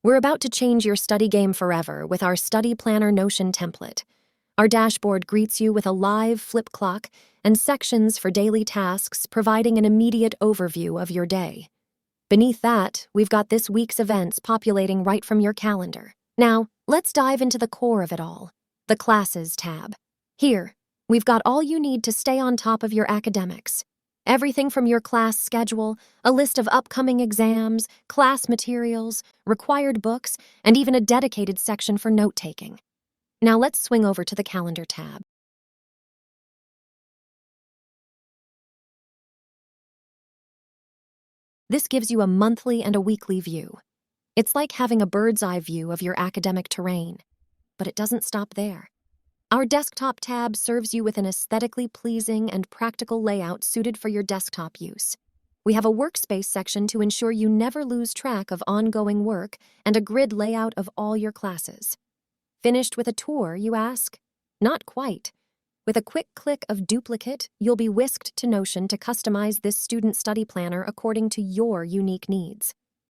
We're about to change your study game forever with our Study Planner Notion template. Our dashboard greets you with a live flip clock and sections for daily tasks, providing an immediate overview of your day. Beneath that, we've got this week's events populating right from your calendar. Now, let's dive into the core of it all, the Classes tab. Here, we've got all you need to stay on top of your academics. Everything from your class schedule, a list of upcoming exams, class materials, required books, and even a dedicated section for note-taking. Now let's swing over to the Calendar tab. This gives you a monthly and a weekly view. It's like having a bird's-eye view of your academic terrain. But it doesn't stop there. Our Desktop tab serves you with an aesthetically pleasing and practical layout suited for your desktop use. We have a workspace section to ensure you never lose track of ongoing work and a grid layout of all your classes. Finished with a tour, you ask? Not quite. With a quick click of Duplicate, you'll be whisked to Notion to customize this student study planner according to your unique needs.